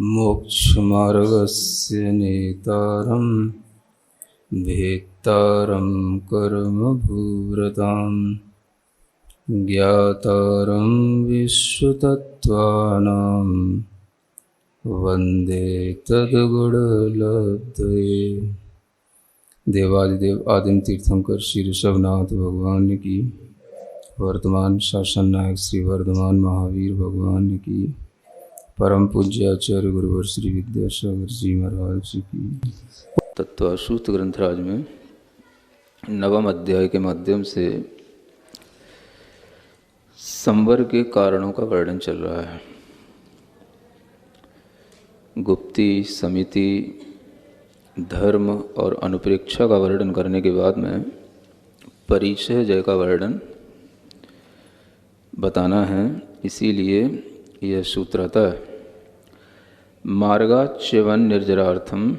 मोक्षमार्गस्य नेतारं भेत्तारं कर्मभूव्रतां ज्ञातारं विश्वतत्त्वानां वन्दे तद्गुणलब्धये। देवादिदेव आदिम तीर्थंकर श्री ऋषभनाथ भगवान की, वर्तमान शासन नायक श्री वर्धमान महावीर भगवान की, परम पूज्य आचार्य गुरुवर श्री विद्यासागर जी महाराज जी की। तत्वसूत्र ग्रंथराज में नवम अध्याय के माध्यम से संवर के कारणों का वर्णन चल रहा है। गुप्ती, समिति, धर्म और अनुप्रेक्षा का वर्णन करने के बाद में परिचय जय का वर्णन बताना है। इसीलिए यह सूत्र आता है, मार्गाच्यवन निर्जरार्थम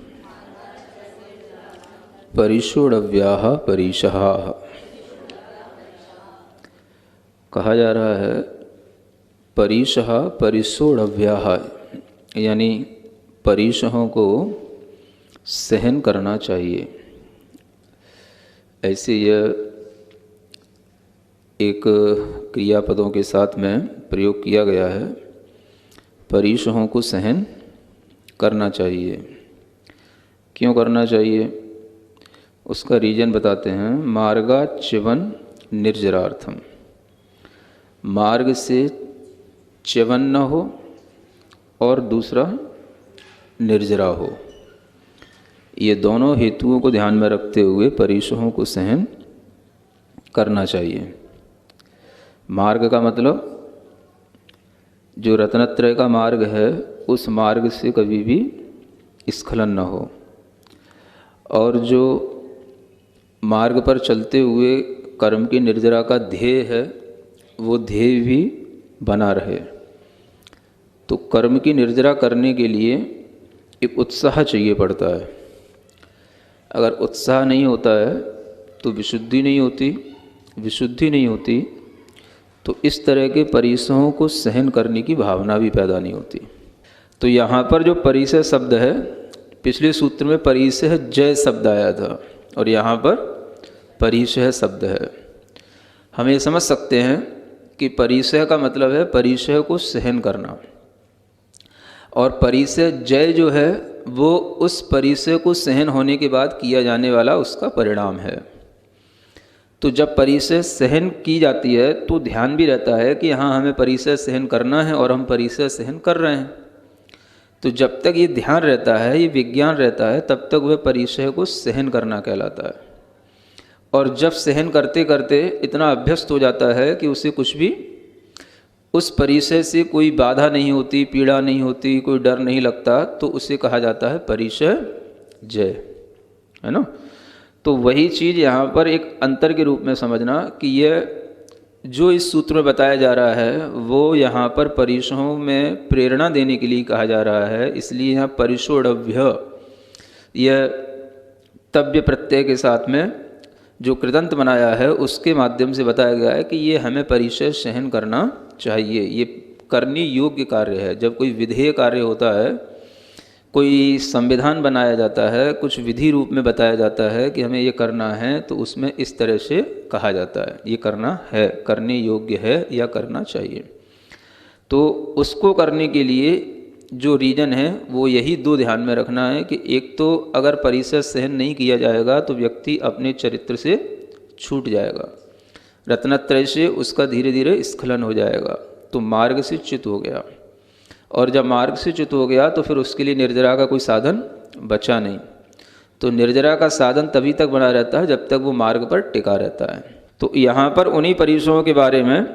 परिषोडव्याः परिशः। कहा जा रहा है परिशः परिषोडव्याः, यानी परिशहों को सहन करना चाहिए। ऐसे यह एक क्रियापदों के साथ में प्रयोग किया गया है। परिशहों को सहन करना चाहिए। क्यों करना चाहिए उसका रीजन बताते हैं। मार्गाच्यवन निर्जरार्थम, मार्ग से च्यवन न हो और दूसरा निर्जरा हो। ये दोनों हेतुओं को ध्यान में रखते हुए परिशहों को सहन करना चाहिए। मार्ग का मतलब जो रत्नत्रय का मार्ग है, उस मार्ग से कभी भी स्खलन न हो, और जो मार्ग पर चलते हुए कर्म की निर्जरा का ध्येय है, वो ध्येय भी बना रहे। तो कर्म की निर्जरा करने के लिए एक उत्साह चाहिए पड़ता है। अगर उत्साह नहीं होता है तो विशुद्धि नहीं होती, विशुद्धि नहीं होती तो इस तरह के परिसहों को सहन करने की भावना भी पैदा नहीं होती। तो यहाँ पर जो परिसह शब्द है, पिछले सूत्र में परिसह जय शब्द आया था और यहाँ पर परिसह शब्द है। हम ये समझ सकते हैं कि परिसह का मतलब है परिसह को सहन करना, और परिसह जय जो है वो उस परिसह को सहन होने के बाद किया जाने वाला उसका परिणाम है। तो जब परिसह सहन की जाती है तो ध्यान भी रहता है कि हाँ, हमें परिसह सहन करना है और हम परिसह सहन कर रहे हैं। तो जब तक ये ध्यान रहता है, ये विज्ञान रहता है, तब तक वह परिसह को सहन करना कहलाता है। और जब सहन करते करते इतना अभ्यस्त हो जाता है कि उसे कुछ भी, उस परिसह से कोई बाधा नहीं होती, पीड़ा नहीं होती, कोई डर नहीं लगता, तो उसे कहा जाता है परिसह जय, है ना। तो वही चीज़ यहाँ पर एक अंतर के रूप में समझना कि यह जो इस सूत्र में बताया जा रहा है वो यहाँ पर परिसहों में प्रेरणा देने के लिए कहा जा रहा है। इसलिए यहाँ परिषोडव्य, यह तव्य प्रत्यय के साथ में जो कृदंत बनाया है उसके माध्यम से बताया गया है कि ये हमें परिसह सहन करना चाहिए। ये करने योग्य कार्य है। जब कोई विधेय कार्य होता है, कोई संविधान बनाया जाता है, कुछ विधि रूप में बताया जाता है कि हमें ये करना है, तो उसमें इस तरह से कहा जाता है ये करना है, करने योग्य है या करना चाहिए। तो उसको करने के लिए जो रीजन है वो यही दो ध्यान में रखना है कि एक तो अगर परिसह सहन नहीं किया जाएगा तो व्यक्ति अपने चरित्र से छूट जाएगा, रत्नत्रय से उसका धीरे धीरे स्खलन हो जाएगा, तो मार्ग से च्युत हो गया। और जब मार्ग से च्युत हो गया तो फिर उसके लिए निर्जरा का कोई साधन बचा नहीं। तो निर्जरा का साधन तभी तक बना रहता है जब तक वो मार्ग पर टिका रहता है। तो यहाँ पर उन्हीं परिसहों के बारे में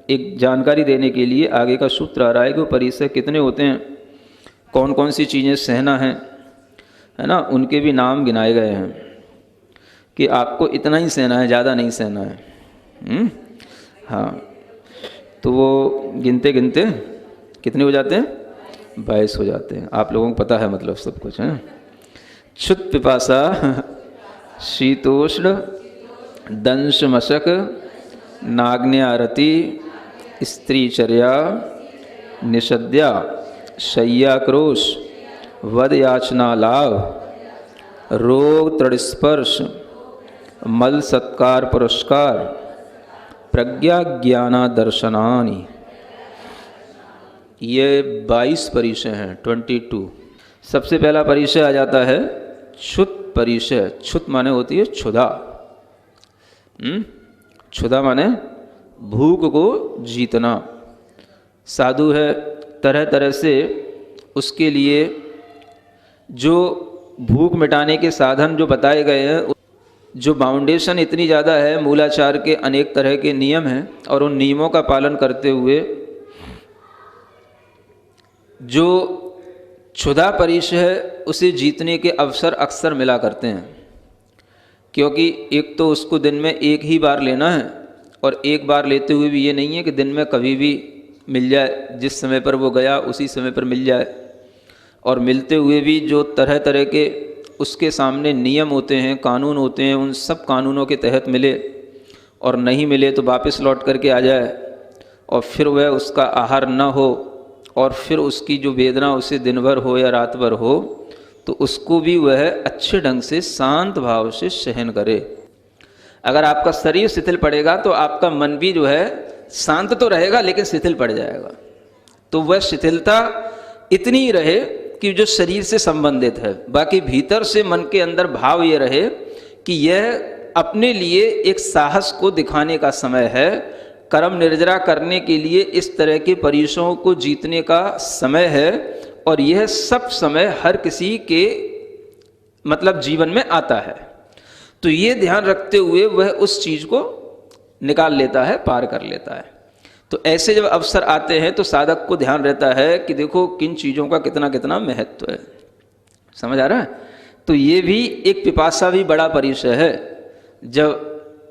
एक जानकारी देने के लिए आगे का सूत्र आ रहा है कि वो परिसह कितने होते हैं, कौन कौन सी चीज़ें सहना है ना, उनके भी नाम गिनाए गए हैं कि आपको इतना ही सहना है, ज़्यादा नहीं सहना है। हाँ, तो वो गिनते गिनते कितने हो जाते हैं, 22 हो जाते हैं। आप लोगों को पता है मतलब सब कुछ है। क्षुत पिपासा शीतोष्ण दंश मशक नाग्न्यारति स्त्रीचर्या निषद्या शय्याक्रोश वद याचना लाभ, रोग तृणस्पर्श, मल सत्कार पुरस्कार, प्रज्ञा ज्ञाना दर्शनानि। ये 22 परिचय हैं, 22। सबसे पहला परिचय आ जाता है क्षुत परिचय। क्षुत माने होती है क्षुधा। क्षुधा माने भूख को जीतना। साधु है, तरह तरह से उसके लिए जो भूख मिटाने के साधन जो बताए गए हैं, जो फाउंडेशन इतनी ज़्यादा है, मूलाचार के अनेक तरह के नियम हैं, और उन नियमों का पालन करते हुए जो क्षुधा परिचय है उसे जीतने के अवसर अक्सर मिला करते हैं। क्योंकि एक तो उसको दिन में एक ही बार लेना है, और एक बार लेते हुए भी ये नहीं है कि दिन में कभी भी मिल जाए, जिस समय पर वो गया उसी समय पर मिल जाए। और मिलते हुए भी जो तरह तरह के उसके सामने नियम होते हैं, कानून होते हैं, उन सब कानूनों के तहत मिले, और नहीं मिले तो वापस लौट करके आ जाए, और फिर वह उसका आहार न हो, और फिर उसकी जो वेदना उसे दिन भर हो या रात भर हो, तो उसको भी वह अच्छे ढंग से शांत भाव से सहन करे। अगर आपका शरीर शिथिल पड़ेगा तो आपका मन भी जो है शांत तो रहेगा, लेकिन शिथिल पड़ जाएगा। तो वह शिथिलता इतनी रहे कि जो शरीर से संबंधित है, बाकी भीतर से मन के अंदर भाव ये रहे कि यह अपने लिए एक साहस को दिखाने का समय है, कर्म निर्जरा करने के लिए इस तरह के परिश्रमों को जीतने का समय है। और यह सब समय हर किसी के मतलब जीवन में आता है। तो ये ध्यान रखते हुए वह उस चीज़ को निकाल लेता है, पार कर लेता है। तो ऐसे जब अवसर आते हैं तो साधक को ध्यान रहता है कि देखो किन चीज़ों का कितना कितना महत्व है। समझ आ रहा है? तो ये भी एक पिपासा भी बड़ा परिचय है। जब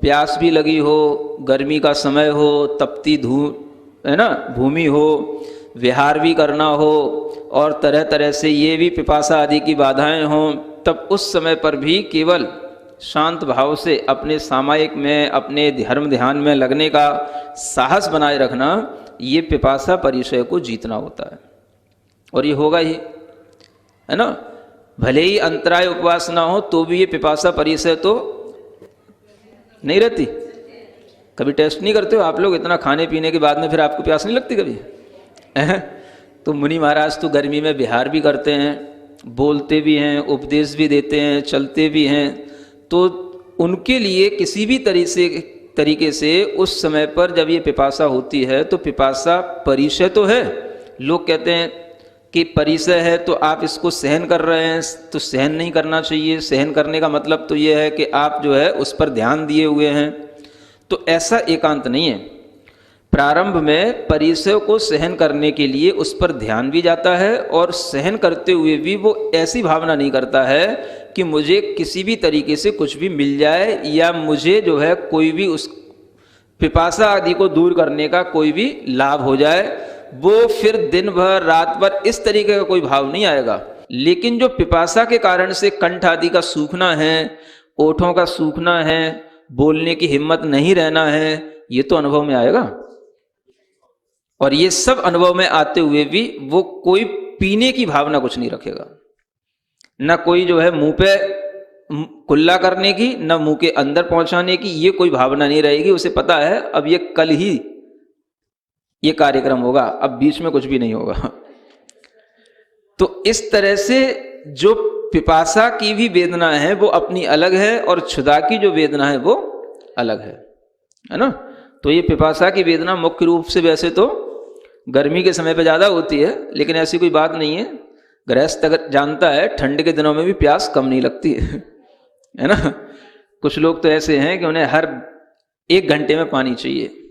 प्यास भी लगी हो, गर्मी का समय हो, तपती धूप है ना, भूमि हो, विहार भी करना हो, और तरह तरह से ये भी पिपासा आदि की बाधाएं हों, तब उस समय पर भी केवल शांत भाव से अपने सामायिक में, अपने धर्म ध्यान में लगने का साहस बनाए रखना, ये पिपासा परिचय को जीतना होता है। और ये होगा ही, है ना। भले ही अंतराय उपवास ना हो तो भी ये पिपासा परिचय तो नहीं रहती। कभी टेस्ट नहीं करते हो आप लोग? इतना खाने पीने के बाद में फिर आपको प्यास नहीं लगती कभी? तो मुनि महाराज तो गर्मी में विहार भी करते हैं, बोलते भी हैं, उपदेश भी देते हैं, चलते भी हैं। तो उनके लिए किसी भी तरीके से उस समय पर जब ये पिपासा होती है तो पिपासा परिचय तो है। लोग कहते हैं कि परिचय है तो आप इसको सहन कर रहे हैं, तो सहन नहीं करना चाहिए। सहन करने का मतलब तो ये है कि आप जो है उस पर ध्यान दिए हुए हैं। तो ऐसा एकांत नहीं है। प्रारंभ में परिचय को सहन करने के लिए उस पर ध्यान भी जाता है, और सहन करते हुए भी वो ऐसी भावना नहीं करता है कि मुझे किसी भी तरीके से कुछ भी मिल जाए, या मुझे जो है कोई भी उस पिपासा आदि को दूर करने का कोई भी लाभ हो जाए। वो फिर दिन भर रात भर इस तरीके का कोई भाव नहीं आएगा। लेकिन जो पिपासा के कारण से कंठ आदि का सूखना है, ओठों का सूखना है, बोलने की हिम्मत नहीं रहना है, ये तो अनुभव में आएगा। और ये सब अनुभव में आते हुए भी वो कोई पीने की भावना कुछ नहीं रखेगा, न कोई जो है मुंह पे कुल्ला करने की, न मुंह के अंदर पहुंचाने की, ये कोई भावना नहीं रहेगी। उसे पता है अब ये कल ही ये कार्यक्रम होगा, अब बीच में कुछ भी नहीं होगा। तो इस तरह से जो पिपासा की भी वेदना है वो अपनी अलग है, और क्षुधा की जो वेदना है वो अलग है ना। तो ये पिपासा की वेदना मुख्य रूप से वैसे तो गर्मी के समय पे ज़्यादा होती है, लेकिन ऐसी कोई बात नहीं है। गृहस्थ अगर जानता है ठंड के दिनों में भी प्यास कम नहीं लगती है ना। कुछ लोग तो ऐसे हैं कि उन्हें हर 1 घंटे में पानी चाहिए।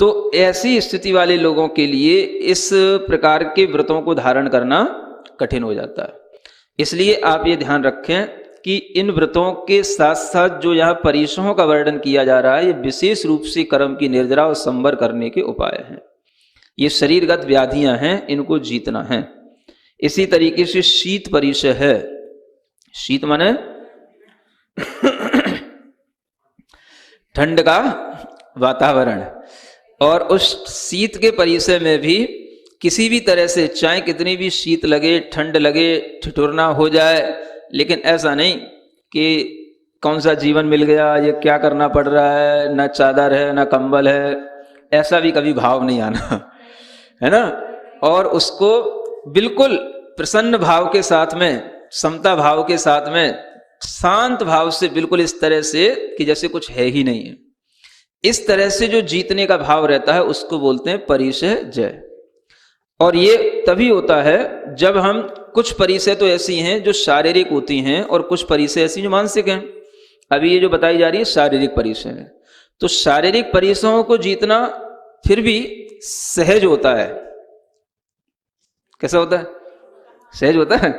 तो ऐसी स्थिति वाले लोगों के लिए इस प्रकार के व्रतों को धारण करना कठिन हो जाता है। इसलिए आप ये ध्यान रखें कि इन व्रतों के साथ साथ जो यहाँ परिश्रमों का वर्णन किया जा रहा है, ये विशेष रूप से कर्म की निर्जरा और संवर करने के उपाय हैं। ये शरीरगत व्याधियां हैं, इनको जीतना है। इसी तरीके से शीत परिचय है। शीत माने ठंड का वातावरण। और उस शीत के परिचय में भी किसी भी तरह से, चाहे कितनी भी शीत लगे, ठंड लगे, ठिठुरना हो जाए, लेकिन ऐसा नहीं कि कौन सा जीवन मिल गया, ये क्या करना पड़ रहा है, ना चादर है ना कंबल है, ऐसा भी कभी भाव नहीं आना, है ना। और उसको बिल्कुल प्रसन्न भाव के साथ में, समता भाव के साथ में, शांत भाव से, बिल्कुल इस तरह से कि जैसे कुछ है ही नहीं है, इस तरह से जो जीतने का भाव रहता है उसको बोलते हैं परिसह जय। और ये तभी होता है जब हम, कुछ परिसह तो ऐसी हैं जो शारीरिक होती हैं और कुछ परिसह ऐसी जो मानसिक हैं। अभी ये जो बताई जा रही है शारीरिक परिसह है, तो शारीरिक परिसहों को जीतना फिर भी सहज होता है। कैसा होता है? सहज होता है।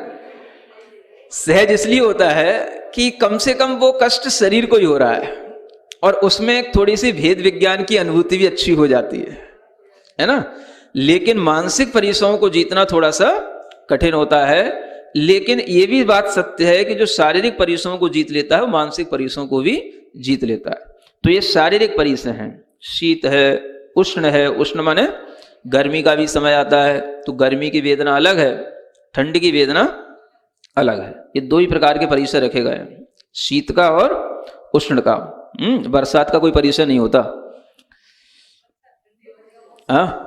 सहज इसलिए होता है कि कम से कम वो कष्ट शरीर को ही हो रहा है और उसमें थोड़ी सी भेद विज्ञान की अनुभूति भी अच्छी हो जाती है ना। लेकिन मानसिक परिसहों को जीतना थोड़ा सा कठिन होता है। लेकिन ये भी बात सत्य है कि जो शारीरिक परिसहों को जीत लेता है वो मानसिक परिसहों को भी जीत लेता है। तो ये शारीरिक परिसह हैं। शीत है, उष्ण है, उष्ण माने गर्मी का भी समय आता है, तो गर्मी की वेदना अलग है, ठंड की वेदना अलग है। ये दो ही प्रकार के परिसर रखे गए हैं, शीत का और उष्ण का। बरसात का कोई परिसर नहीं होता। हाँ,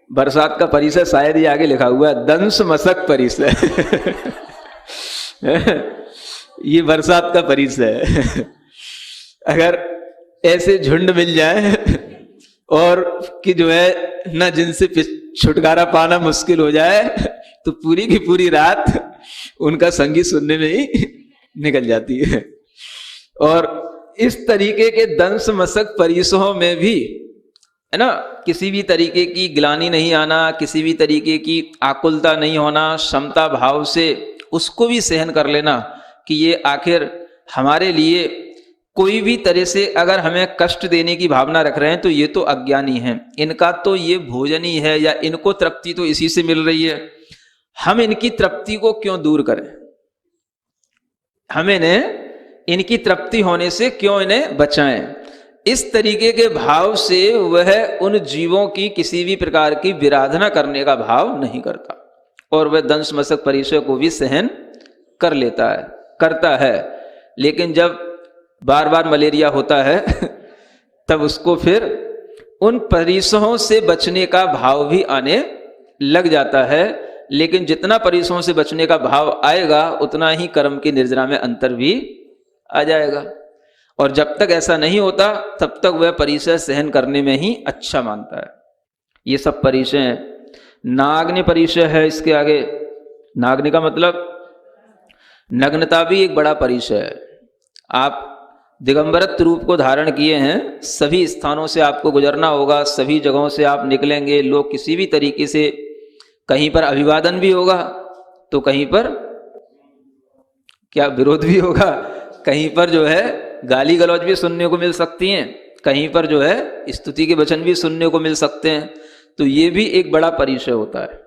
बरसात का परिसर शायद ही आगे लिखा हुआ है, दंश मशक परिसर। ये बरसात का परिसर है। अगर ऐसे झुंड मिल जाए और कि जो है ना, जिनसे छुटकारा पाना मुश्किल हो जाए, तो पूरी की पूरी रात उनका संगीत सुनने में ही निकल जाती है। और इस तरीके के दंश मशक परिसरों में भी, है ना, किसी भी तरीके की ग्लानि नहीं आना, किसी भी तरीके की आकुलता नहीं होना, समता भाव से उसको भी सहन कर लेना कि ये आखिर हमारे लिए कोई भी तरह से अगर हमें कष्ट देने की भावना रख रहे हैं तो ये तो अज्ञानी हैं, इनका तो ये भोजन ही है, या इनको तृप्ति तो इसी से मिल रही है, हम इनकी तृप्ति को क्यों दूर करें, हम इन्हें इनकी तृप्ति होने से क्यों इन्हें बचाएं। इस तरीके के भाव से वह उन जीवों की किसी भी प्रकार की विराधना करने का भाव नहीं करता और वह दंश मशक परिसर को भी सहन कर लेता है, करता है। लेकिन जब बार बार मलेरिया होता है तब उसको फिर उन परिसरों से बचने का भाव भी आने लग जाता है। लेकिन जितना परिसरों से बचने का भाव आएगा उतना ही कर्म की निर्जरा में अंतर भी आ जाएगा। और जब तक ऐसा नहीं होता तब तक वह परिसर सहन करने में ही अच्छा मानता है। ये सब परिसर हैं। नाग्न परिसर है इसके आगे। नाग्न का मतलब नग्नता भी एक बड़ा परिसर है। आप दिगंबरत्व रूप को धारण किए हैं, सभी स्थानों से आपको गुजरना होगा, सभी जगहों से आप निकलेंगे, लोग किसी भी तरीके से, कहीं पर अभिवादन भी होगा तो कहीं पर क्या विरोध भी होगा, कहीं पर जो है गाली गलौज भी सुनने को मिल सकती हैं, कहीं पर जो है स्तुति के वचन भी सुनने को मिल सकते हैं। तो ये भी एक बड़ा परिसर होता है।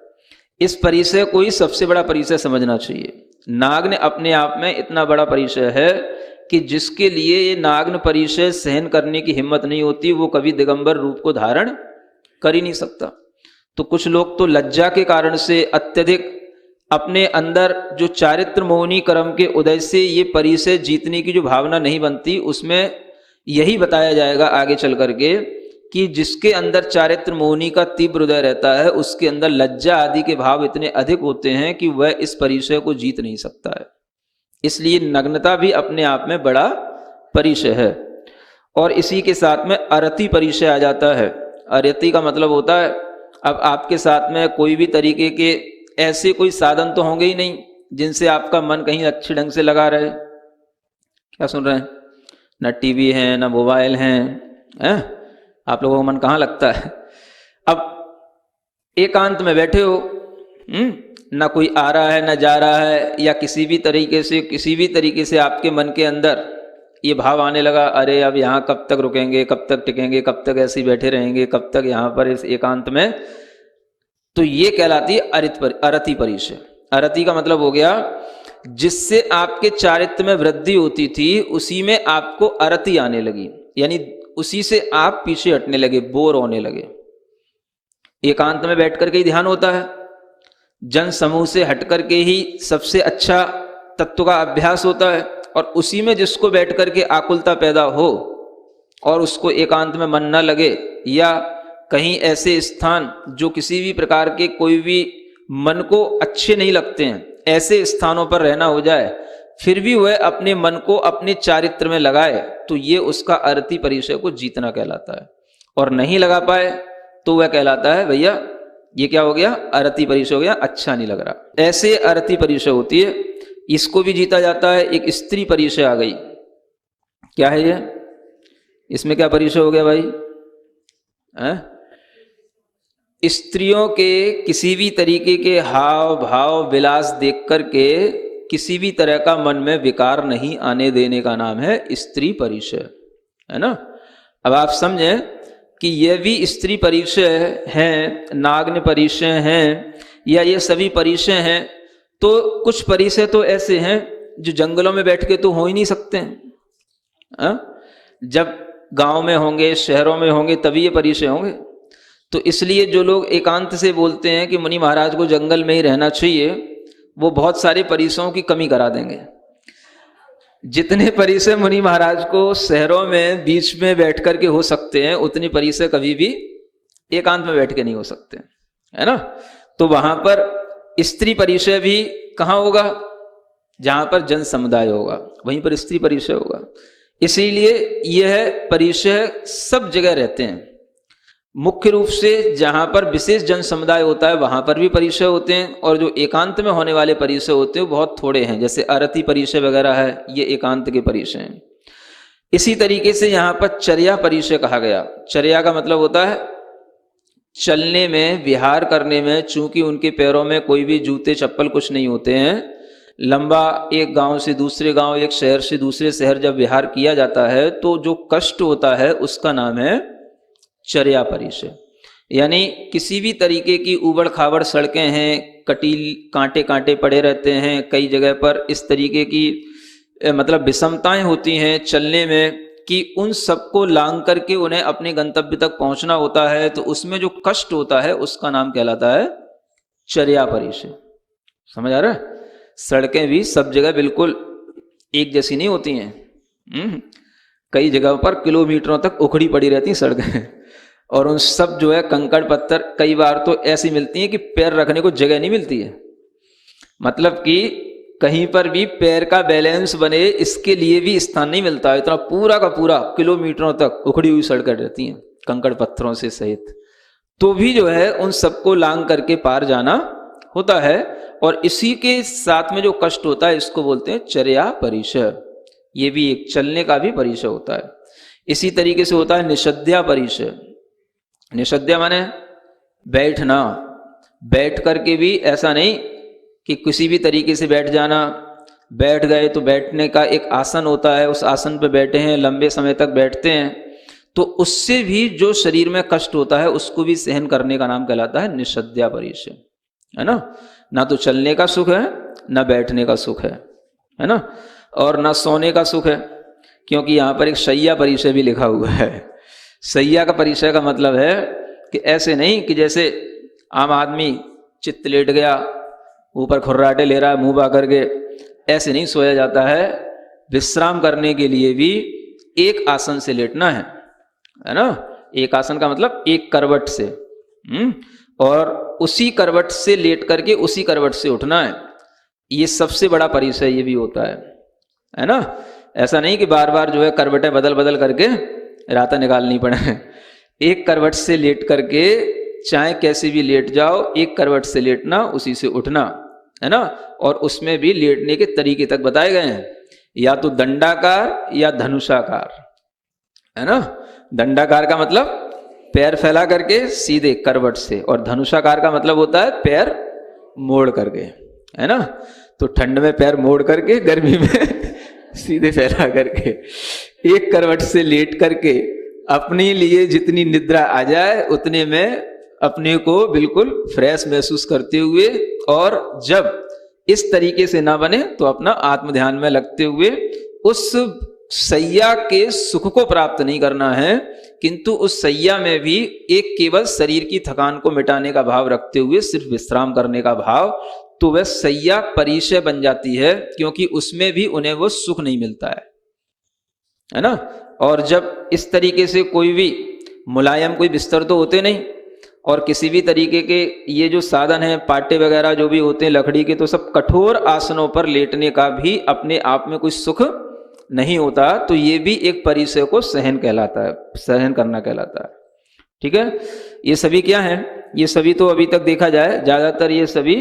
इस परिसर को ही सबसे बड़ा परिसर समझना चाहिए। नाग्न अपने आप में इतना बड़ा परिसर है कि जिसके लिए ये नाग्न परिसर सहन करने की हिम्मत नहीं होती वो कभी दिगंबर रूप को धारण कर ही नहीं सकता। तो कुछ लोग तो लज्जा के कारण से अत्यधिक अपने अंदर जो चारित्र मोहनी कर्म के उदय से ये परिसर जीतने की जो भावना नहीं बनती, उसमें यही बताया जाएगा आगे चल करके कि जिसके अंदर चारित्र मोहनी का तीव्र उदय रहता है उसके अंदर लज्जा आदि के भाव इतने अधिक होते हैं कि वह इस परिसर को जीत नहीं सकता है। इसलिए नग्नता भी अपने आप में बड़ा परिसर है। और इसी के साथ में अरति परिसर आ जाता है। अरति का मतलब होता है, अब आपके साथ में कोई भी तरीके के ऐसे कोई साधन तो होंगे ही नहीं जिनसे आपका मन कहीं अच्छे ढंग से लगा रहे। क्या सुन रहे हैं? ना टीवी है, ना मोबाइल है, आप लोगों का मन कहाँ लगता है? अब एकांत में बैठे हो, ना कोई आ रहा है ना जा रहा है, या किसी भी तरीके से आपके मन के अंदर ये भाव आने लगा, अरे अब यहाँ कब तक रुकेंगे, कब तक टिकेंगे, कब तक ऐसे ही बैठे रहेंगे, कब तक यहाँ पर इस एकांत में। तो ये कहलाती है अरति परिसर। अरति का मतलब हो गया जिससे आपके चारित्र में वृद्धि होती थी उसी में आपको अरति आने लगी, यानी उसी से आप पीछे हटने लगे, बोर होने लगे। एकांत में बैठ करके ही ध्यान होता है, जन समूह से हट करके ही सबसे अच्छा तत्व का अभ्यास होता है, और उसी में जिसको बैठ करके आकुलता पैदा हो और उसको एकांत में मन न लगे, या कहीं ऐसे स्थान जो किसी भी प्रकार के कोई भी मन को अच्छे नहीं लगते हैं, ऐसे स्थानों पर रहना हो जाए, फिर भी वह अपने मन को अपने चारित्र में लगाए, तो ये उसका अरति परिचय को जीतना कहलाता है। और नहीं लगा पाए तो वह कहलाता है भैया ये क्या हो गया, अरति परिचय हो गया, अच्छा नहीं लग रहा। ऐसे अरति परिचय होती है, इसको भी जीता जाता है। एक स्त्री परिचय आ गई, क्या है ये, इसमें क्या परिचय हो गया भाई? स्त्रियों के किसी भी तरीके के हाव भाव विलास देख करके किसी भी तरह का मन में विकार नहीं आने देने का नाम है स्त्री परिचय, है ना। अब आप समझें कि ये भी स्त्री परिचय हैं, नाग्न परिचय हैं, या ये सभी परिचय हैं, तो कुछ परिचय तो ऐसे हैं जो जंगलों में बैठ के तो हो ही नहीं सकते हैं। जब गांव में होंगे, शहरों में होंगे, तभी ये परिचय होंगे। तो इसलिए जो लोग एकांत से बोलते हैं कि मुनि महाराज को जंगल में ही रहना चाहिए, वो बहुत सारे परिचयों की कमी करा देंगे। जितने परिचय मुनि महाराज को शहरों में बीच में बैठ करके हो सकते हैं, उतनी परिचय कभी भी एकांत में बैठ के नहीं हो सकते, है ना। तो वहां पर स्त्री परिचय भी कहाँ होगा? जहां पर जन समुदाय होगा, वहीं पर स्त्री परिचय होगा। इसीलिए यह परिचय सब जगह रहते हैं। मुख्य रूप से जहां पर विशेष जन समुदाय होता है वहां पर भी परिचय होते हैं, और जो एकांत में होने वाले परिचय होते हैं वो बहुत थोड़े हैं, जैसे अरति परिचय वगैरह है, ये एकांत के परिचय हैं। इसी तरीके से यहाँ पर चर्या परिचय कहा गया। चर्या का मतलब होता है चलने में, विहार करने में। चूंकि उनके पैरों में कोई भी जूते चप्पल कुछ नहीं होते हैं, लंबा एक गांव से दूसरे गांव, एक शहर से दूसरे शहर जब विहार किया जाता है तो जो कष्ट होता है उसका नाम है चर्या परिचय। यानी किसी भी तरीके की उबड़ खाबड़ सड़कें हैं, कटील कांटे कांटे पड़े रहते हैं, कई जगह पर इस तरीके की मतलब विषमताएं होती हैं चलने में, कि उन सबको लांघ करके उन्हें अपने गंतव्य तक पहुंचना होता है, तो उसमें जो कष्ट होता है उसका नाम कहलाता है चर्या परिचय। समझ आ रहा है? सड़कें भी सब जगह बिल्कुल एक जैसी नहीं होती हैं। कई जगह पर किलोमीटरों तक उखड़ी पड़ी रहती हैं सड़कें, और उन सब जो है कंकड़ पत्थर कई बार तो ऐसी मिलती हैं कि पैर रखने को जगह नहीं मिलती है। मतलब कि कहीं पर भी पैर का बैलेंस बने इसके लिए भी स्थान नहीं मिलता। इतना पूरा का पूरा किलोमीटरों तक उखड़ी हुई सड़कें रहती हैं कंकड़ पत्थरों से सहित, तो भी जो है उन सबको लांघ करके पार जाना होता है। और इसी के साथ में जो कष्ट होता है इसको बोलते हैं चर्या परिचय। ये भी एक चलने का भी परिचय होता है। इसी तरीके से होता है निषद्या परिचय। निषद्या माने बैठना। बैठ करके भी ऐसा नहीं कि किसी भी तरीके से बैठ जाना। बैठ गए तो बैठने का एक आसन होता है, उस आसन पे बैठे हैं, लंबे समय तक बैठते हैं, तो उससे भी जो शरीर में कष्ट होता है उसको भी सहन करने का नाम कहलाता है निषद्या परिचय, है ना। ना तो चलने का सुख है, ना बैठने का सुख है ना, और ना सोने का सुख है, क्योंकि यहाँ पर एक शैया परिचय भी लिखा हुआ है। शैया का परिचय का मतलब है कि ऐसे नहीं कि जैसे आम आदमी चित्त लेट गया, ऊपर खुर्राटे ले रहा है मुंह बा करके, ऐसे नहीं सोया जाता है। विश्राम करने के लिए भी एक आसन से लेटना है ना। एक आसन का मतलब एक करवट से, और उसी करवट से लेट करके उसी करवट से उठना है। ये सबसे बड़ा परिचय ये भी होता है ना। ऐसा नहीं कि बार बार जो है करवटें बदल बदल करके रातें निकालनी पड़े। एक करवट से लेट करके चाहे कैसे भी लेट जाओ, एक करवट से लेटना, उसी से उठना, है ना। और उसमें भी लेटने के तरीके तक बताए गए हैं, या तो दंडाकार या धनुषाकार, है ना। दंडाकार का मतलब पैर फैला करके सीधे करवट से, और धनुषाकार का मतलब होता है पैर मोड़ करके, है ना। तो ठंड में पैर मोड़ करके, गर्मी में सीधे फैला करके, एक करवट से लेट करके अपने लिए जितनी निद्रा आ जाए उतने में अपने को बिल्कुल फ्रेश महसूस करते हुए, और जब इस तरीके से ना बने तो अपना आत्म ध्यान में लगते हुए उस सैया के सुख को प्राप्त नहीं करना है, किंतु उस सैया में भी एक केवल शरीर की थकान को मिटाने का भाव रखते हुए सिर्फ विश्राम करने का भाव, तो वह सैया परिचय बन जाती है, क्योंकि उसमें भी उन्हें वो सुख नहीं मिलता है ना। और जब इस तरीके से कोई भी मुलायम कोई बिस्तर तो होते नहीं, और किसी भी तरीके के ये जो साधन है पाटे वगैरह जो भी होते हैं लकड़ी के, तो सब कठोर आसनों पर लेटने का भी अपने आप में कोई सुख नहीं होता, तो ये भी एक परिचय को सहन कहलाता है, सहन करना कहलाता है। ठीक है, ये सभी क्या है, ये सभी तो अभी तक देखा जाए ज्यादातर ये सभी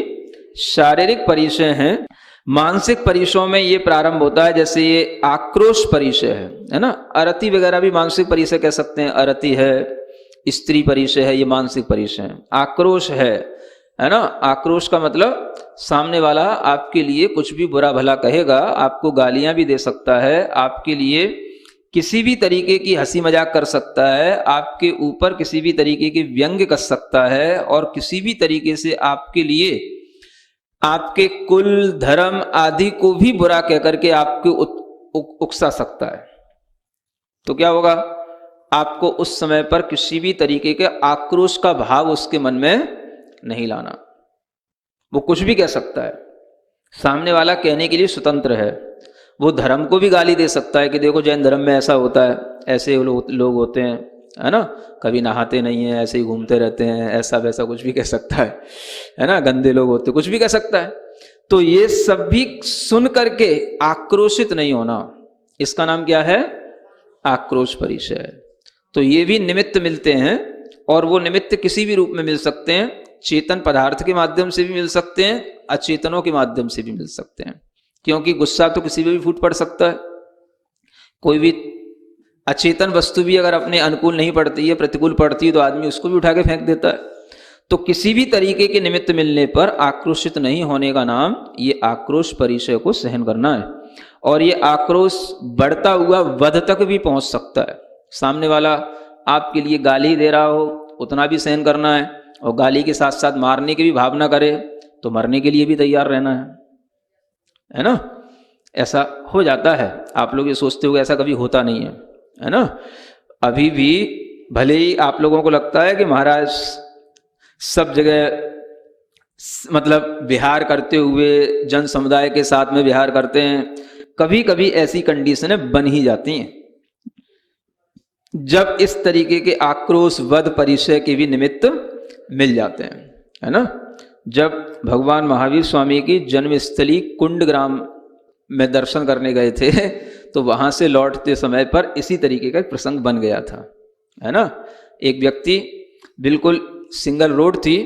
शारीरिक परिचय हैं। मानसिक परिचयों में ये प्रारंभ होता है, जैसे ये आक्रोश परिचय है ना, अरति वगैरह भी मानसिक परिचय कह सकते हैं, अरति है, स्त्री परिचय है, ये मानसिक परिचय है। आक्रोश है ना, आक्रोश का मतलब सामने वाला आपके लिए कुछ भी बुरा भला कहेगा, आपको गालियां भी दे सकता है, आपके लिए किसी भी तरीके की हंसी मजाक कर सकता है, आपके ऊपर किसी भी तरीके के व्यंग्य कर सकता है, और किसी भी तरीके से आपके लिए आपके कुल धर्म आदि को भी बुरा कह करके आपको उकसा सकता है। तो क्या होगा, आपको उस समय पर किसी भी तरीके के आक्रोश का भाव उसके मन में नहीं लाना। वो कुछ भी कह सकता है, सामने वाला कहने के लिए स्वतंत्र है। वो धर्म को भी गाली दे सकता है कि देखो जैन धर्म में ऐसा होता है, ऐसे लोग होते हैं, है ना, कभी नहाते नहीं है, ऐसे ही घूमते रहते हैं, ऐसा वैसा कुछ भी कह सकता है ना, गंदे लोग होते, कुछ भी कह सकता है। तो ये सब भी सुन करके आक्रोशित नहीं होना, इसका नाम क्या है, आक्रोश परिचय। तो ये भी निमित्त मिलते हैं, और वो निमित्त किसी भी रूप में मिल सकते हैं, चेतन पदार्थ के माध्यम से भी मिल सकते हैं, अचेतनों के माध्यम से भी मिल सकते हैं, क्योंकि गुस्सा तो किसी में भी फूट पड़ सकता है। कोई भी अचेतन वस्तु भी अगर अपने अनुकूल नहीं पड़ती है, प्रतिकूल पड़ती है, तो आदमी उसको भी उठा के फेंक देता है। तो किसी भी तरीके के निमित्त मिलने पर आक्रोशित नहीं होने का नाम ये आक्रोश परिचय को सहन करना है। और ये आक्रोश बढ़ता हुआ वध तक भी पहुंच सकता है। सामने वाला आपके लिए गाली दे रहा हो, उतना भी सहन करना है, और गाली के साथ साथ मारने की भी भावना करे तो मरने के लिए भी तैयार रहना है ना। ऐसा हो जाता है, आप लोग ये सोचते हो ऐसा कभी होता नहीं है ना। अभी भी भले ही आप लोगों को लगता है कि महाराज सब जगह मतलब विहार करते हुए जन समुदाय के साथ में विहार करते हैं, कभी कभी ऐसी कंडीशनें बन ही जाती हैं जब इस तरीके के आक्रोश वध परिचय के भी निमित्त मिल जाते हैं, है ना। जब भगवान महावीर स्वामी की जन्मस्थली कुंडग्राम में दर्शन करने गए थे, तो वहां से लौटते समय पर इसी तरीके का एक प्रसंग बन गया था, है ना। एक व्यक्ति, बिल्कुल सिंगल रोड थी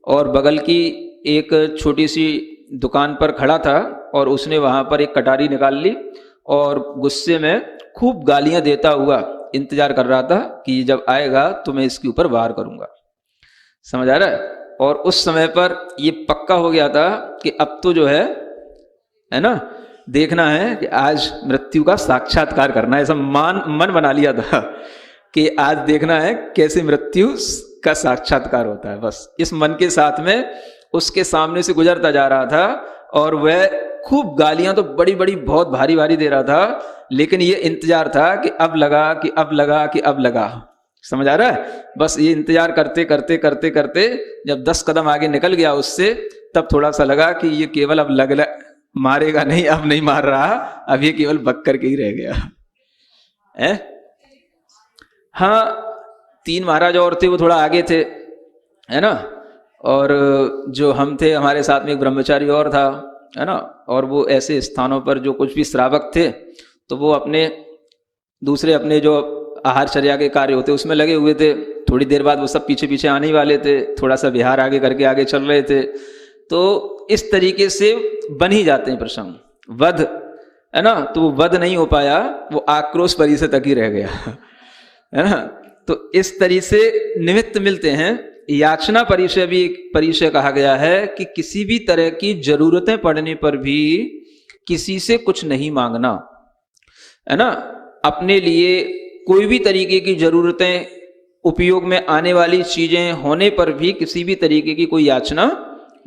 और बगल की एक छोटी सी दुकान पर खड़ा था, और उसने वहां पर एक कटारी निकाल ली और गुस्से में खूब गालियां देता हुआ इंतजार कर रहा था कि जब आएगा तो मैं इसके ऊपर वार करूंगा। समझ आ रहा है। और उस समय पर ये पक्का हो गया था कि अब तो जो है ना, देखना है कि आज मृत्यु का साक्षात्कार करना है। ऐसा मन बना लिया था कि आज देखना है कैसे मृत्यु का साक्षात्कार होता है। बस इस मन के साथ में उसके सामने से गुजरता जा रहा था, और वह खूब गालियां तो बड़ी बड़ी बहुत भारी भारी दे रहा था, लेकिन ये इंतजार था कि अब लगा कि अब लगा कि अब लगा। समझ आ रहा है। बस ये इंतजार करते करते करते करते जब 10 कदम आगे निकल गया उससे, तब थोड़ा सा लगा कि ये केवल अब लग मारेगा नहीं, अब नहीं मार रहा, अब ये केवल बक करके ही रह गया है। हाँ, 3 महाराज और थे, वो थोड़ा आगे थे, है ना। और जो हम थे, हमारे साथ में एक ब्रह्मचारी और था, है ना। और वो ऐसे स्थानों पर जो कुछ भी श्रावक थे, तो वो अपने दूसरे अपने जो आहारचर्या के कार्य होते उसमें लगे हुए थे। थोड़ी देर बाद वो सब पीछे पीछे आने ही वाले थे, थोड़ा सा विहार आगे करके आगे चल रहे थे। तो इस तरीके से बन ही जाते हैं प्रसंग, वध, है ना। तो वो वध नहीं हो पाया, वो आक्रोश परिचय तक ही रह गया, है ना। तो इस तरीके से निमित्त मिलते हैं। याचना परिचय भी एक परिचय कहा गया है कि किसी भी तरह की जरूरतें पड़ने पर भी किसी से कुछ नहीं मांगना, है ना। अपने लिए कोई भी तरीके की जरूरतें, उपयोग में आने वाली चीजें होने पर भी किसी भी तरीके की कोई याचना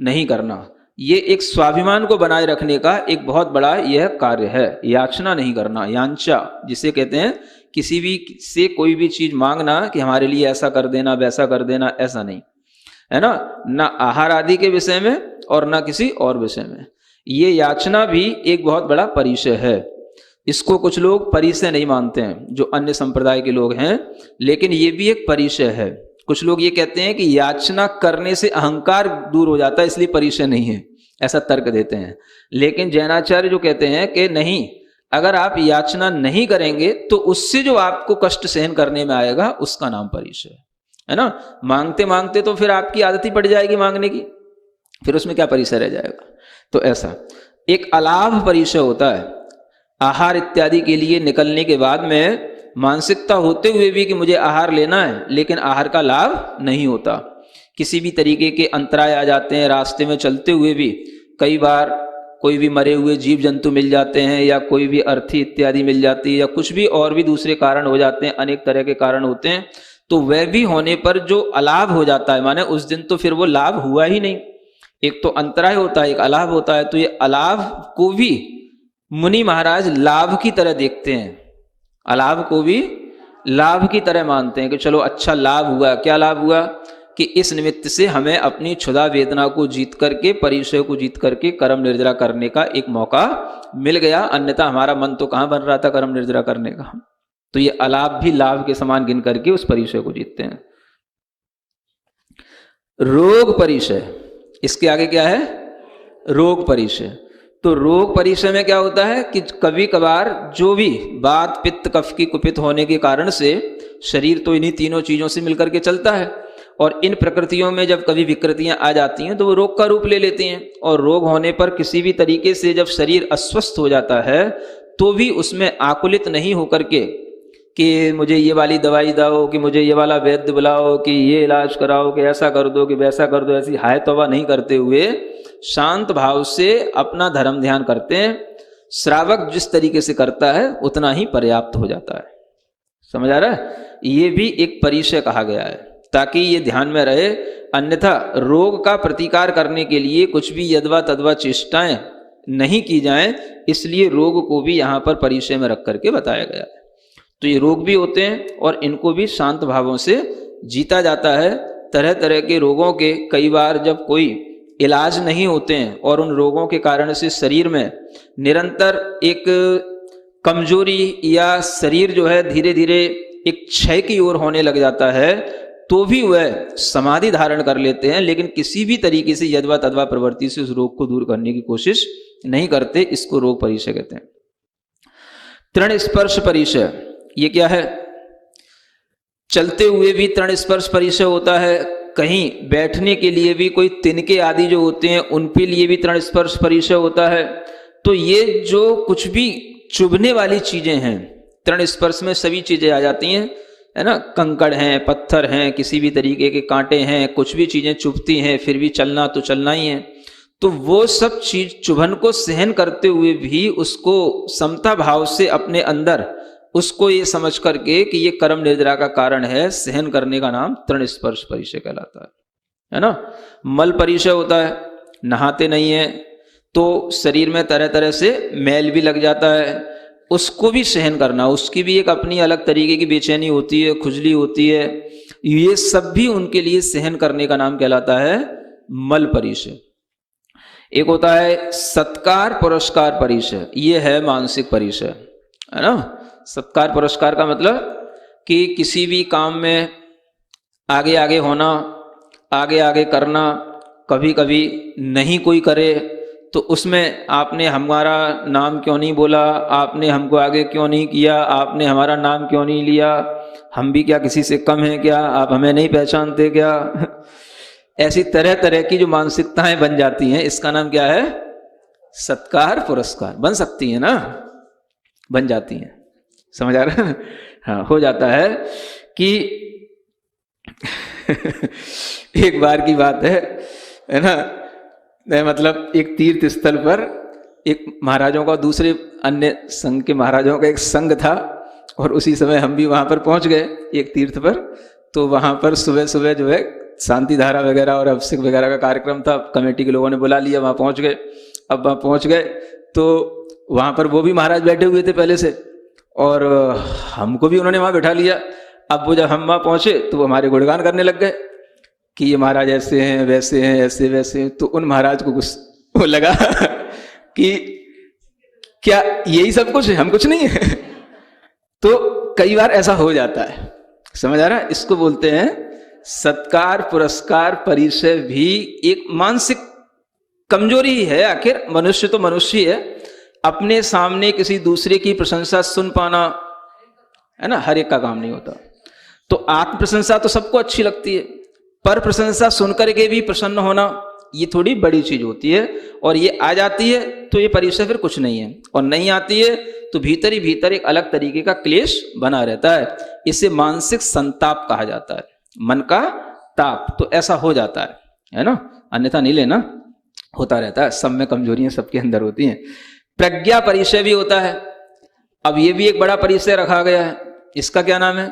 नहीं करना। ये एक स्वाभिमान को बनाए रखने का एक बहुत बड़ा यह कार्य है। याचना नहीं करना, यांचा जिसे कहते हैं, किसी भी से कोई भी चीज मांगना कि हमारे लिए ऐसा कर देना वैसा कर देना, ऐसा नहीं है ना आहार आदि के विषय में और ना किसी और विषय में। ये याचना भी एक बहुत बड़ा परिचय है। इसको कुछ लोग परिचय नहीं मानते हैं, जो अन्य संप्रदाय के लोग हैं, लेकिन ये भी एक परिचय है। कुछ लोग ये कहते हैं कि याचना करने से अहंकार दूर हो जाता है, इसलिए परिचय नहीं है, ऐसा तर्क देते हैं। लेकिन जैनाचार्य जो कहते हैं कि नहीं, अगर आप याचना नहीं करेंगे तो उससे जो आपको कष्ट सहन करने में आएगा उसका नाम परिचय है ना। मांगते मांगते तो फिर आपकी आदत ही पड़ जाएगी मांगने की, फिर उसमें क्या परिचय रह जाएगा। तो ऐसा एक अलाभ परिचय होता है। आहार इत्यादि के लिए निकलने के बाद में मानसिकता होते हुए भी कि मुझे आहार लेना है, लेकिन आहार का लाभ नहीं होता। किसी भी तरीके के अंतराय आ जाते हैं, रास्ते में चलते हुए भी कई बार कोई भी मरे हुए जीव जंतु मिल जाते हैं, या कोई भी अर्थी इत्यादि मिल जाती है, या कुछ भी और भी दूसरे कारण हो जाते हैं, अनेक तरह के कारण होते हैं। तो वह भी होने पर जो अलाभ हो जाता है, माने उस दिन तो फिर वो लाभ हुआ ही नहीं। एक तो अंतराय होता है, एक अलाभ होता है। तो ये अलाभ को भी मुनि महाराज लाभ की तरह देखते हैं, अलाभ को भी लाभ की तरह मानते हैं कि चलो अच्छा लाभ हुआ। क्या लाभ हुआ कि इस निमित्त से हमें अपनी क्षुधा वेदना को जीत करके, परिचय को जीत करके कर्म निर्जरा करने का एक मौका मिल गया, अन्यथा हमारा मन तो कहाँ बन रहा था कर्म निर्जरा करने का। तो ये अलाभ भी लाभ के समान गिन करके उस परिचय को जीतते हैं। रोग परिचय, इसके आगे क्या है, रोग परिचय। तो रोग परिचय में क्या होता है कि कभी कभार जो भी बात पित्त कफ की कुपित होने के कारण से शरीर तो इन्हीं तीनों चीजों से मिलकर के चलता है, और इन प्रकृतियों में जब कभी विकृतियां आ जाती हैं तो वो रोग का रूप ले लेती हैं। और रोग होने पर किसी भी तरीके से जब शरीर अस्वस्थ हो जाता है तो भी उसमें आकुलित नहीं होकर के कि मुझे ये वाली दवाई दो, कि मुझे ये वाला वैद्य बुलाओ, कि ये इलाज कराओ, कि ऐसा कर दो, कि वैसा कर दो, ऐसी हाय तौबा नहीं करते हुए शांत भाव से अपना धर्म ध्यान करते हैं। श्रावक जिस तरीके से करता है उतना ही पर्याप्त हो जाता है। समझ आ रहा है? ये भी एक परिचय कहा गया है ताकि ये ध्यान में रहे। अन्यथा रोग का प्रतिकार करने के लिए कुछ भी यदवा तदवा चेष्टाएं नहीं की जाएं, इसलिए रोग को भी यहाँ पर परिचय में रख करके बताया गया है। तो ये रोग भी होते हैं और इनको भी शांत भावों से जीता जाता है। तरह तरह के रोगों के कई बार जब कोई इलाज नहीं होते हैं और उन रोगों के कारण से शरीर में निरंतर एक कमजोरी या शरीर जो है धीरे धीरे एक क्षय की ओर होने लग जाता है, तो भी वह समाधि धारण कर लेते हैं, लेकिन किसी भी तरीके से यदवा तदवा प्रवृत्ति से उस रोग को दूर करने की कोशिश नहीं करते। इसको रोग परिचय कहते हैं। तृण स्पर्श परिचय, ये क्या है? चलते हुए भी तृण स्पर्श परिचय होता है। कहीं बैठने के लिए भी कोई तिनके आदि जो होते हैं उनके लिए भी तृण स्पर्श परिचय होता है। तो ये जो कुछ भी चुभने वाली चीजें हैं, तृण स्पर्श में सभी चीजें आ जाती हैं, है ना। कंकड़ हैं, पत्थर हैं, किसी भी तरीके के कांटे हैं, कुछ भी चीजें चुभती हैं, फिर भी चलना तो चलना ही है। तो वो सब चीज चुभन को सहन करते हुए भी उसको समता भाव से अपने अंदर उसको ये समझ करके कि ये कर्म निर्जरा का कारण है, सहन करने का नाम तृण स्पर्श परिचय कहलाता है ना। मल परिचय होता है, नहाते नहीं है तो शरीर में तरह तरह से मैल भी लग जाता है, उसको भी सहन करना, उसकी भी एक अपनी अलग तरीके की बेचैनी होती है, खुजली होती है, ये सब भी उनके लिए सहन करने का नाम कहलाता है मल परिचय। एक होता है सत्कार पुरस्कार परिचय, ये है मानसिक परिचय, है ना। सत्कार पुरस्कार का मतलब कि किसी भी काम में आगे आगे होना, आगे आगे करना, कभी कभी नहीं कोई करे तो उसमें आपने हमारा नाम क्यों नहीं बोला, आपने हमको आगे क्यों नहीं किया, आपने हमारा नाम क्यों नहीं लिया, हम भी क्या किसी से कम हैं क्या, आप हमें नहीं पहचानते क्या। ऐसी तरह तरह की जो मानसिकताएं बन जाती हैं, इसका नाम क्या है? सत्कार पुरस्कार। बन सकती है ना, बन जाती हैं। समझ आ रहा है? हाँ, हो जाता है कि एक बार की बात है ना, मतलब एक तीर्थ स्थल पर एक महाराजों का, दूसरे अन्य संघ के महाराजों का एक संघ था और उसी समय हम भी वहां पर पहुंच गए एक तीर्थ पर। तो वहां पर सुबह सुबह जो है शांति धारा वगैरह और अभिषेक वगैरह का कार्यक्रम था, कमेटी के लोगों ने बुला लिया, वहाँ पहुँच गए। अब वहाँ पहुँच गए तो वहाँ पर वो भी महाराज बैठे हुए थे पहले से, और हमको भी उन्होंने वहाँ बैठा लिया। अब वो जब हम वहाँ पहुँचे तो वो हमारे गुणगान करने लग गए कि ये महाराज ऐसे हैं, वैसे हैं, ऐसे वैसे हैं। तो उन महाराज को वो लगा कि क्या यही सब कुछ है, हम कुछ नहीं है। तो कई बार ऐसा हो जाता है, समझ आ रहा है? इसको बोलते हैं सत्कार, पुरस्कार, परिचय भी एक मानसिक कमजोरी ही है। आखिर मनुष्य तो मनुष्य ही है, अपने सामने किसी दूसरे की प्रशंसा सुन पाना, है ना, हर एक का काम नहीं होता। तो आत्म प्रशंसा तो सबको अच्छी लगती है, पर प्रशंसा सुनकर के भी प्रसन्न होना ये थोड़ी बड़ी चीज होती है। और ये आ जाती है तो ये परिचय फिर कुछ नहीं है, और नहीं आती है तो भीतर ही भीतर एक अलग तरीके का क्लेश बना रहता है। इसे मानसिक संताप कहा जाता है, मन का ताप। तो ऐसा हो जाता है ना, अन्यथा नहीं लेना, होता रहता है। सब में कमजोरियां सबके अंदर होती हैं। प्रज्ञा परिचय भी होता है। अब ये भी एक बड़ा परिचय रखा गया है। इसका क्या नाम है?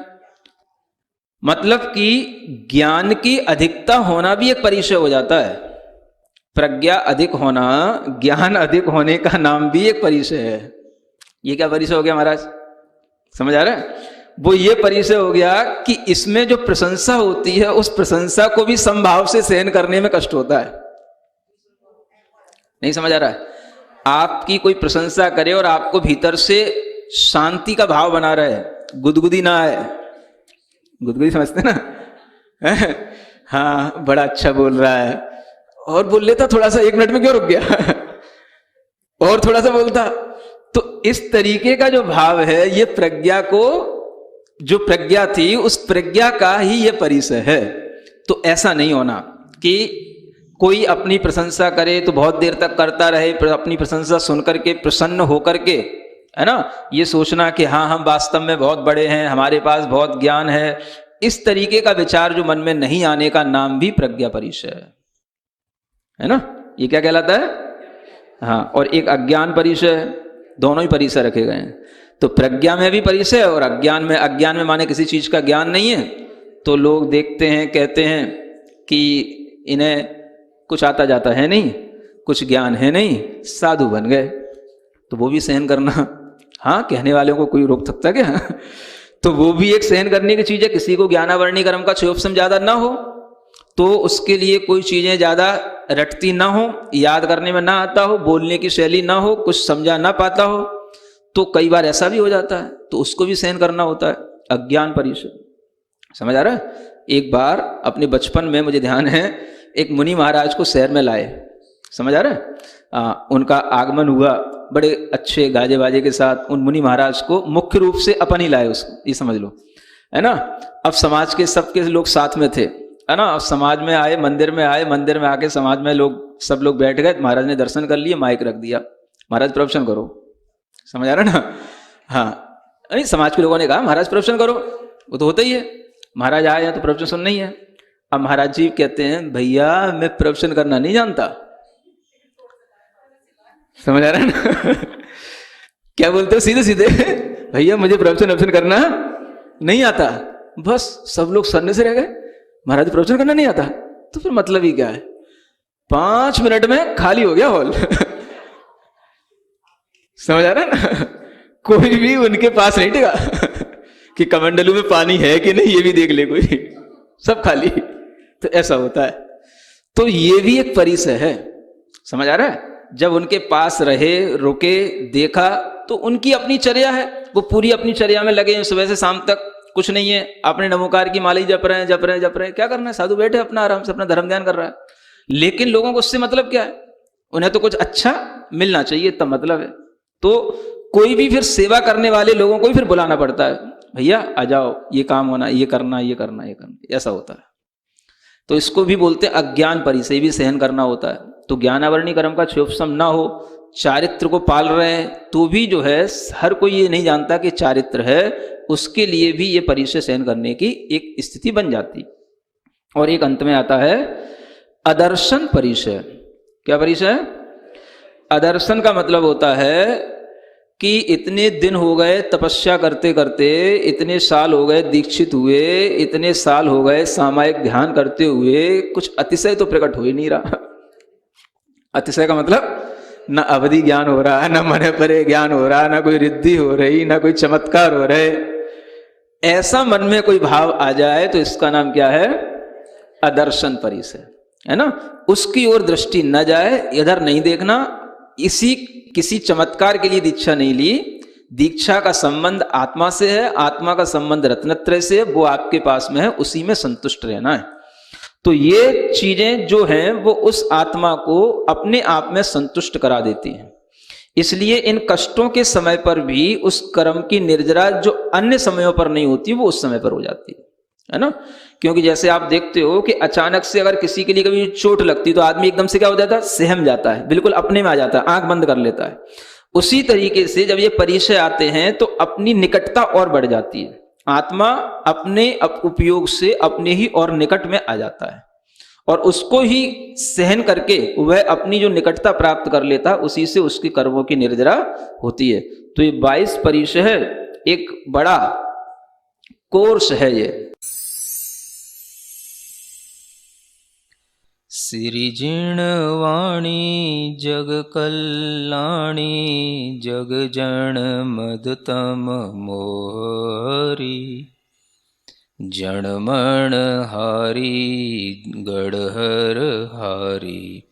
मतलब कि ज्ञान की अधिकता होना भी एक परिचय हो जाता है। प्रज्ञा अधिक होना, ज्ञान अधिक होने का नाम भी एक परिचय है। ये क्या परिचय हो गया महाराज, समझ आ रहा है? वो ये परिचय हो गया कि इसमें जो प्रशंसा होती है उस प्रशंसा को भी समभाव से सहन करने में कष्ट होता है। नहीं समझ आ रहा है? आपकी कोई प्रशंसा करे और आपको भीतर से शांति का भाव बना रहे, गुदगुदी ना आए। गुदगुदी समझते ना? हाँ, बड़ा अच्छा बोल रहा है, और बोल लेता थोड़ा सा, 1 मिनट में क्यों रुक गया और थोड़ा सा बोलता। तो इस तरीके का जो भाव है, ये प्रज्ञा को, जो प्रज्ञा थी उस प्रज्ञा का ही ये परिचय है। तो ऐसा नहीं होना कि कोई अपनी प्रशंसा करे तो बहुत देर तक करता रहे, अपनी प्रशंसा सुनकर के प्रसन्न होकर के, है ना, ये सोचना कि हाँ हम वास्तव में बहुत बड़े हैं, हमारे पास बहुत ज्ञान है। इस तरीके का विचार जो मन में नहीं आने का नाम भी प्रज्ञा परिचय है ना। ये क्या कहलाता है? हाँ, और एक अज्ञान परिचय है। दोनों ही परिचय रखे गए हैं। तो प्रज्ञा में भी परिचय और अज्ञान में। अज्ञान में माने किसी चीज का ज्ञान नहीं है, तो लोग देखते हैं, कहते हैं कि इन्हें कुछ आता जाता है नहीं, कुछ ज्ञान है नहीं, साधु बन गए। तो वो भी सहन करना, हाँ, कहने वालों को कोई रोक सकता क्या? तो वो भी एक सहन करने की चीज है। किसी को ज्ञानावरणी कर्म का क्षयोपशम ज्यादा ना हो, तो उसके लिए कोई चीजें ज्यादा रटती ना हो, याद करने में ना आता हो, बोलने की शैली ना हो, कुछ समझा ना पाता हो, तो कई बार ऐसा भी हो जाता है। तो उसको भी सहन करना होता है। अज्ञान परिचय, समझ आ रहा है? एक बार अपने बचपन में मुझे ध्यान है, एक मुनि महाराज को शहर में लाए, समझ आ रहा है? उनका आगमन हुआ बड़े अच्छे गाजे बाजे के साथ। उन मुनि महाराज को मुख्य रूप से अपन ही लाए उसको, ये समझ लो, है ना। अब समाज के सबके लोग साथ में थे, है ना। अब समाज में आए, मंदिर में आए, मंदिर में आके समाज में लोग, सब लोग बैठ गए। महाराज ने दर्शन कर लिए, माइक रख दिया, महाराज प्रवचन करो, समझ आ रहा है ना। हाँ, नहीं, समाज के लोगों ने कहा महाराज प्रवचन करो, वो तो होता ही है, महाराज आए हैं तो प्रवचन सुनना ही है। अब महाराज जी कहते हैं, भैया मैं प्रवचन करना नहीं जानता, समझ आ रहा है ना। क्या बोलते हो सीधे सीधे, भैया मुझे प्रवचन करना नहीं आता। बस सब लोग सन्ने से रह गए, महाराज प्रवचन करना नहीं आता, तो फिर मतलब ही क्या है? 5 मिनट में खाली हो गया हॉल। समझ आ रहा है ना। कोई भी उनके पास नहीं टिका कि कमंडलू में पानी है कि नहीं, ये भी देख ले कोई, सब खाली। तो ऐसा होता है। तो ये भी एक परिचय है, समझ आ रहा है? जब उनके पास रहे, रुके, देखा, तो उनकी अपनी चर्या है, वो पूरी अपनी चर्या में लगे हैं, सुबह से शाम तक कुछ नहीं है, अपने नमोकार की माला ही जप रहे हैं, जप रहे हैं, जप रहे हैं। क्या करना है? साधु बैठे अपना आराम से अपना धर्म ध्यान कर रहा है। लेकिन लोगों को उससे मतलब क्या है? उन्हें तो कुछ अच्छा मिलना चाहिए, तब मतलब है। तो कोई भी फिर सेवा करने वाले लोगों को भी फिर बुलाना पड़ता है, भैया आ जाओ, ये काम होना, ये करना, ये करना, ये करना, ऐसा होता है। तो इसको भी बोलते हैं अज्ञान परिचय, भी सहन करना होता है। तो ज्ञानावरणी कर्म का क्षयोपशम ना हो, चारित्र को पाल रहे हैं, तो भी जो है हर कोई ये नहीं जानता कि चारित्र है, उसके लिए भी ये परिचय सहन करने की एक स्थिति बन जाती। और एक अंत में आता है अदर्शन परिचय। क्या परिचय? अदर्शन का मतलब होता है कि इतने दिन हो गए तपस्या करते करते, इतने साल हो गए दीक्षित हुए, इतने साल हो गए सामायिक ध्यान करते हुए, कुछ अतिशय तो प्रकट हो ही नहीं रहा। अतिशय का मतलब न अवधि ज्ञान हो रहा, न मन परे ज्ञान हो रहा, न कोई रिद्धि हो रही, न कोई चमत्कार हो रहे। ऐसा मन में कोई भाव आ जाए तो इसका नाम क्या है? अदर्शन परिसय, है ना। उसकी ओर दृष्टि न जाए, इधर नहीं देखना। इसी किसी चमत्कार के लिए दीक्षा नहीं ली। दीक्षा का संबंध आत्मा से है, आत्मा का संबंध रत्नत्रय से है, वो आपके पास में है, उसी में संतुष्ट रहना है। तो ये चीजें जो हैं वो उस आत्मा को अपने आप में संतुष्ट करा देती हैं। इसलिए इन कष्टों के समय पर भी उस कर्म की निर्जरा जो अन्य समयों पर नहीं होती वो उस समय पर हो जाती है ना। क्योंकि जैसे आप देखते हो कि अचानक से अगर किसी के लिए कभी चोट लगती तो आदमी एकदम से क्या हो जाता है? सहम जाता है, बिल्कुल अपने में आ जाता है, आंख बंद कर लेता है। उसी तरीके से जब ये परिचय आते हैं तो अपनी निकटता और बढ़ जाती है। आत्मा अपने उपयोग से अपने ही और निकट में आ जाता है और उसको ही सहन करके वह अपनी जो निकटता प्राप्त कर लेता है, उसी से उसकी कर्मों की निर्जरा होती है। तो ये 22 परिचय एक बड़ा कोर्स है ये। सिरिजिण वाणी जग कल्याणी, जग जन मदतम मोहरी, जणमण हारी गढ़हर हारी,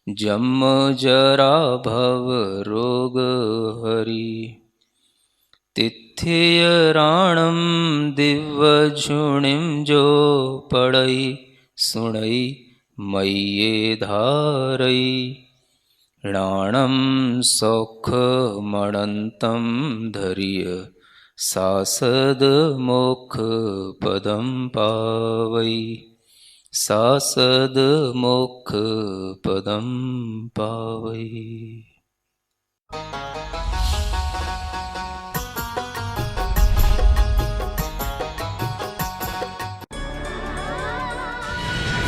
जम जरा भव रोग हरी। तिथ्य राणम दिव्य झुणिम जो पड़ई सुणई मय्ये धारई, राणम सौख मणंतम धरिय, सासद मोक्ष पदम पावई, सासद मोक्ष पदम पावई।